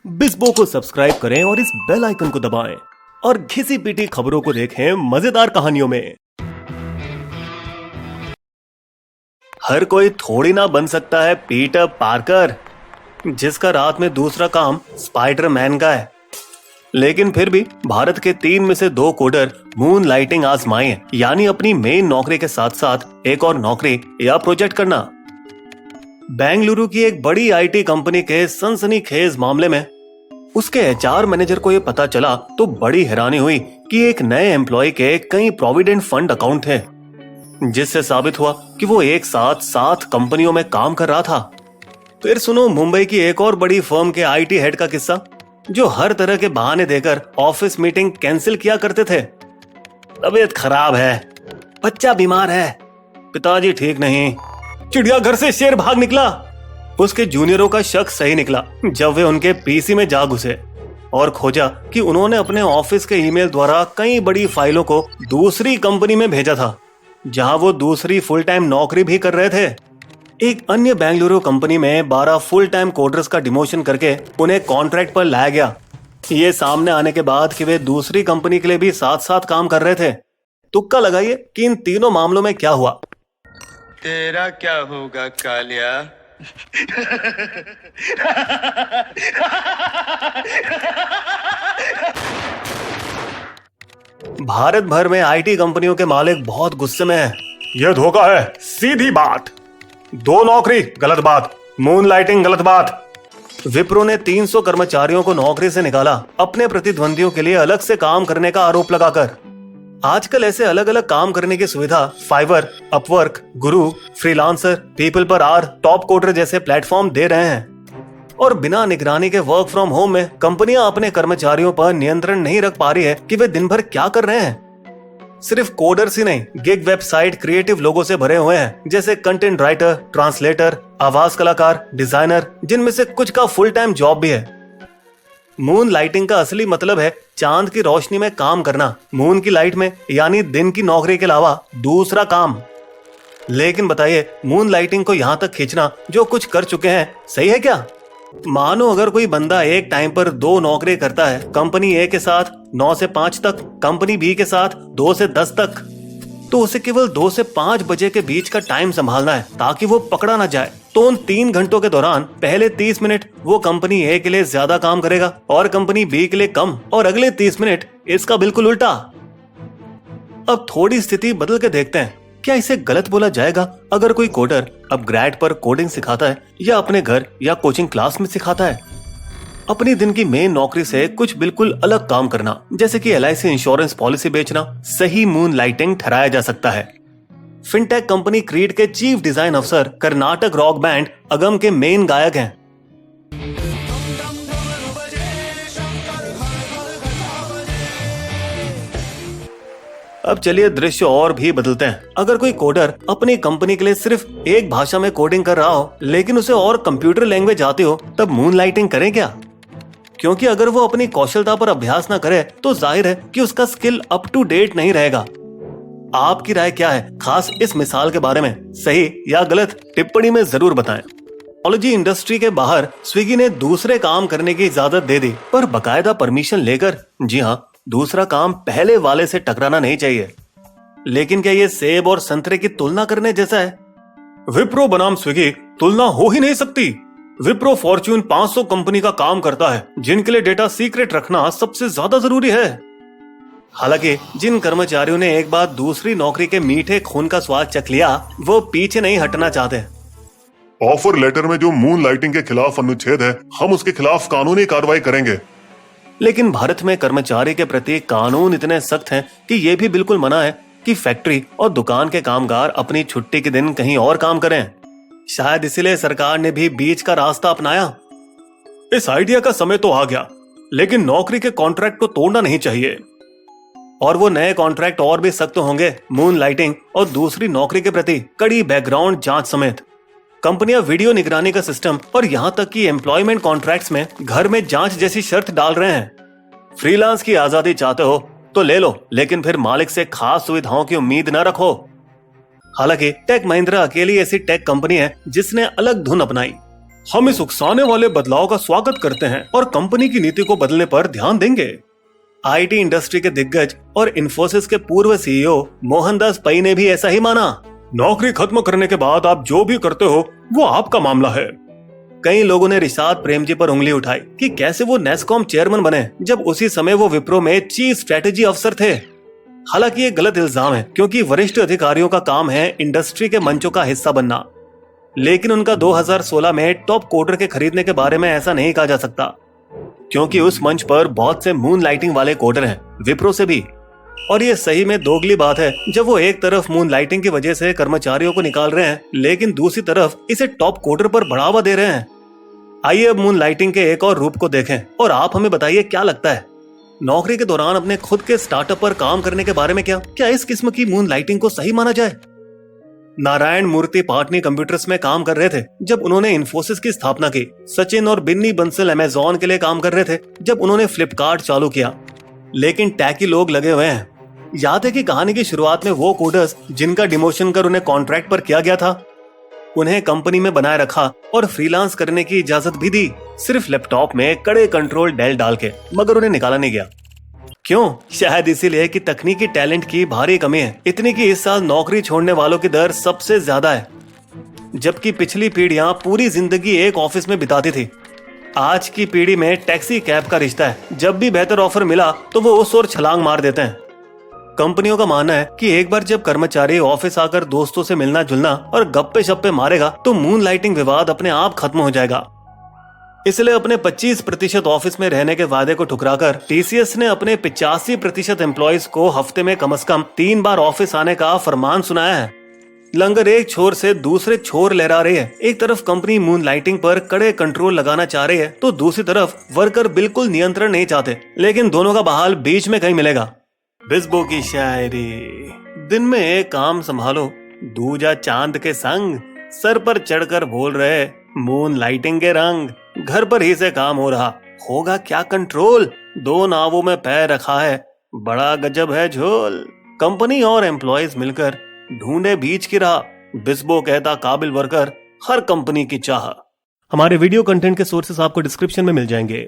बिस्बो को सब्सक्राइब करें और इस बेल आइकन को दबाएं और घिसी पिटी खबरों को देखें मजेदार कहानियों में। हर कोई थोड़ी ना बन सकता है पीटर पार्कर, जिसका रात में दूसरा काम स्पाइडरमैन का है। लेकिन फिर भी भारत के 3 में से 2 कोडर मून लाइटिंग आजमाए हैं, यानी अपनी मेन नौकरी के साथ साथ एक और नौकरी या प्रोजेक्ट करना। बेंगलुरु की एक बड़ी आईटी कंपनी के सनसनीखेज मामले में उसके एचआर मैनेजर को यह पता चला तो बड़ी हैरानी हुई कि एक नए एम्प्लॉय के कई प्रोविडेंट फंड अकाउंट थे, जिससे साबित हुआ कि वो एक साथ 7 कंपनियों में काम कर रहा था। फिर सुनो मुंबई की एक और बड़ी फर्म के आईटी हेड का किस्सा, जो हर तरह के बहाने देकर ऑफिस मीटिंग कैंसिल किया करते थे। तबीयत खराब है, बच्चा बीमार है, पिताजी ठीक नहीं, चिड़ियाघर से शेर भाग निकला। उसके जूनियरों का शक सही निकला जब वे उनके पीसी में जा घुसे और खोजा कि उन्होंने अपने ऑफिस के ईमेल द्वारा कई बड़ी फाइलों को दूसरी कंपनी में भेजा था, जहां वो दूसरी फुल टाइम नौकरी भी कर रहे थे। एक अन्य बेंगलुरु कंपनी में 12 फुल टाइम कोडर्स का डिमोशन करके उन्हें कॉन्ट्रैक्ट पर लाया गया। ये सामने आने के बाद कि वे दूसरी कंपनी के लिए भी साथ साथ काम कर रहे थे। तुक्का लगाइए कि इन तीनों मामलों में क्या हुआ। तेरा क्या होगा कालिया? भारत भर में आईटी कंपनियों के मालिक बहुत गुस्से में हैं। यह धोखा है, सीधी बात। 2 नौकरी गलत बात, मून लाइटिंग गलत बात। विप्रो ने 300 कर्मचारियों को नौकरी से निकाला, अपने प्रतिद्वंदियों के लिए अलग से काम करने का आरोप लगाकर। आजकल ऐसे अलग अलग काम करने की सुविधा फाइवर, अपवर्क, गुरु, फ्रीलांसर, पीपल पर आर, टॉप कोडर जैसे प्लेटफॉर्म दे रहे हैं। और बिना निगरानी के वर्क फ्रॉम होम में कंपनियां अपने कर्मचारियों पर नियंत्रण नहीं रख पा रही है कि वे दिन भर क्या कर रहे हैं। सिर्फ कोडर्स ही नहीं, गिग वेबसाइट क्रिएटिव लोगों से भरे हुए हैं, जैसे कंटेंट राइटर, ट्रांसलेटर, आवाज कलाकार, डिजाइनर, जिनमें से कुछ का फुल टाइम जॉब भी है। मून लाइटिंग का असली मतलब है चांद की रोशनी में काम करना, मून की लाइट में, यानी दिन की नौकरी के अलावा दूसरा काम। लेकिन बताइए, मून लाइटिंग को यहां तक खींचना जो कुछ कर चुके हैं सही है क्या? मानो अगर कोई बंदा एक टाइम पर 2 नौकरी करता है, कंपनी ए के साथ 9 से 5 तक, कंपनी बी के साथ 2 से 10 तक, तो उसे केवल 2 से 5 बजे के बीच का टाइम संभालना है ताकि वो पकड़ा ना जाए। तो उन 3 घंटों के दौरान पहले 30 मिनट वो कंपनी ए के लिए ज्यादा काम करेगा और कंपनी बी के लिए कम, और अगले 30 मिनट इसका बिल्कुल उल्टा। अब थोड़ी स्थिति बदल के देखते हैं, क्या इसे गलत बोला जाएगा अगर कोई कोडर अब ग्रैड पर कोडिंग सिखाता है या अपने घर या कोचिंग क्लास में सिखाता है? अपनी दिन की मेन नौकरी से कुछ बिल्कुल अलग काम करना, जैसे कि LIC इंश्योरेंस पॉलिसी बेचना, सही मून लाइटिंग ठहराया जा सकता है। फिनटेक कंपनी क्रीड के चीफ डिजाइन अफसर कर्नाटक रॉक बैंड अगम के मेन गायक हैं। अब चलिए दृश्य और भी बदलते हैं। अगर कोई कोडर अपनी कंपनी के लिए सिर्फ एक भाषा में कोडिंग कर रहा हो, लेकिन उसे और कंप्यूटर लैंग्वेज आती हो, तब मून लाइटिंग करें क्या? क्योंकि अगर वो अपनी कौशलता पर अभ्यास ना करे तो जाहिर है कि उसका स्किल अप टू डेट नहीं रहेगा। आपकी राय क्या है खास इस मिसाल के बारे में? सही या गलत टिप्पणी में जरूर बताएं। टेक्नोलॉजी इंडस्ट्री के बाहर स्विगी ने दूसरे काम करने की इजाजत दे दी, पर बकायदा परमिशन लेकर। जी हाँ, दूसरा काम पहले वाले से टकराना नहीं चाहिए। लेकिन क्या ये सेब और संतरे की तुलना करने जैसा है? विप्रो बनाम स्विगी तुलना हो ही नहीं सकती। विप्रो फॉर्च्यून 500 कंपनी का काम करता है, जिनके लिए डेटा सीक्रेट रखना सबसे ज्यादा जरूरी है। हालांकि जिन कर्मचारियों ने एक बार दूसरी नौकरी के मीठे खून का स्वाद चख लिया, वो पीछे नहीं हटना चाहते। ऑफर लेटर में जो मून लाइटिंग के खिलाफ अनुच्छेद है, हम उसके खिलाफ कानूनी कार्रवाई करेंगे। लेकिन भारत में कर्मचारी के प्रति कानून इतने सख्त हैं कि ये भी बिल्कुल मना है कि फैक्ट्री और दुकान के कामगार अपनी छुट्टी के दिन कहीं और काम करें। शायद इसीलिए सरकार ने भी बीच का रास्ता अपनाया। इस आइडिया का समय तो आ गया, लेकिन नौकरी के कॉन्ट्रैक्ट को तोड़ना नहीं चाहिए। और वो नए कॉन्ट्रैक्ट और भी सख्त होंगे, मून लाइटिंग और दूसरी नौकरी के प्रति कड़ी बैकग्राउंड जांच समेत। कंपनियां वीडियो निगरानी का सिस्टम और यहां तक कि एम्प्लॉयमेंट कॉन्ट्रैक्ट्स में घर में जांच जैसी शर्त डाल रहे हैं। फ्रीलांस की आजादी चाहते हो तो ले लो, लेकिन फिर मालिक से खास सुविधाओं की उम्मीद न रखो। हालांकि टेक महिंद्रा अकेली ऐसी टेक कंपनी है जिसने अलग धुन अपनाई। हम इस उकसाने वाले बदलाव का स्वागत करते हैं और कंपनी की नीति को बदलने पर ध्यान देंगे। आईटी इंडस्ट्री के दिग्गज और इन्फोसिस के पूर्व सीईओ मोहनदास पै ने भी ऐसा ही माना। नौकरी खत्म करने के बाद आप जो भी करते हो वो आपका मामला है। कई लोगों ने रिशाद प्रेमजी पर उंगली उठाई कि कैसे वो नेस्कॉम चेयरमैन बने जब उसी समय वो विप्रो में चीफ स्ट्रेटेजी अफसर थे। हालांकि ये गलत इल्जाम है, क्योंकि वरिष्ठ अधिकारियों का काम है इंडस्ट्री के मंचों का हिस्सा बनना। लेकिन उनका 2016 में टॉप कोडर के खरीदने के बारे में ऐसा नहीं कहा जा सकता, क्योंकि उस मंच पर बहुत से मून लाइटिंग वाले कोडर हैं, विप्रो से भी। और ये सही में दोगली बात है जब वो एक तरफ मून लाइटिंग की वजह से कर्मचारियों को निकाल रहे हैं, लेकिन दूसरी तरफ इसे टॉप कोडर पर बढ़ावा दे रहे हैं। आइए अब मून लाइटिंग के एक और रूप को देखें और आप हमें बताइए क्या लगता है। नौकरी के दौरान अपने खुद के स्टार्टअप पर काम करने के बारे में क्या इस किस्म की मून लाइटिंग को सही माना जाए? नारायण मूर्ति पाटनी कंप्यूटर्स में काम कर रहे थे जब उन्होंने इन्फोसिस की स्थापना की। सचिन और बिन्नी बंसल अमेज़न के लिए काम कर रहे थे जब उन्होंने फ्लिपकार्ट चालू किया। लेकिन टैकी लोग लगे हुए हैं। याद है कि कहानी की शुरुआत में वो कोडर्स जिनका डिमोशन कर उन्हें कॉन्ट्रैक्ट पर किया गया था, उन्हें कंपनी में बनाए रखा और फ्रीलांस करने की इजाजत भी दी, सिर्फ लैपटॉप में कड़े कंट्रोल डेल डाल के, मगर उन्हें निकाला नहीं गया। क्यों? शायद इसीलिए कि तकनीकी टैलेंट की भारी कमी है, इतनी कि इस साल नौकरी छोड़ने वालों की दर सबसे ज्यादा है, जबकि पिछली पीढ़ियां पूरी जिंदगी एक ऑफिस में बिताती थी। आज की पीढ़ी में टैक्सी कैब का रिश्ता है, जब भी बेहतर ऑफर मिला तो वो उस ओर छलांग मार देते हैं। कंपनियों का मानना है कि एक बार जब कर्मचारी ऑफिस आकर दोस्तों से मिलना जुलना और गप्पे शप्पे मारेगा तो मून लाइटिंग विवाद अपने आप खत्म हो जाएगा। इसलिए अपने 25% ऑफिस में रहने के वादे को ठुकराकर टीसीएस ने अपने 85% एम्प्लॉइज को हफ्ते में कम से कम 3 बार ऑफिस आने का फरमान सुनाया है। लंगर एक छोर से दूसरे छोर लहरा रही है। एक तरफ कंपनी मून लाइटिंग पर कड़े कंट्रोल लगाना चाह रही है तो दूसरी तरफ वर्कर बिल्कुल नियंत्रण नहीं चाहते, लेकिन दोनों का बहाल बीच में कहीं मिलेगा। बिस्बो की शायरी, दिन में एक काम संभालो, दूजा चांद के संग, सर पर चढ़कर बोल रहे मून लाइटिंग के रंग, घर पर ही से काम हो रहा, होगा क्या कंट्रोल, 2 नावों में पैर रखा है, बड़ा गजब है झोल। कंपनी और एम्प्लॉइज मिलकर ढूंढे बीच की राह, बिस्बो कहता काबिल वर्कर हर कंपनी की चाह। हमारे वीडियो कंटेंट के सोर्सेस आपको डिस्क्रिप्शन में मिल जाएंगे।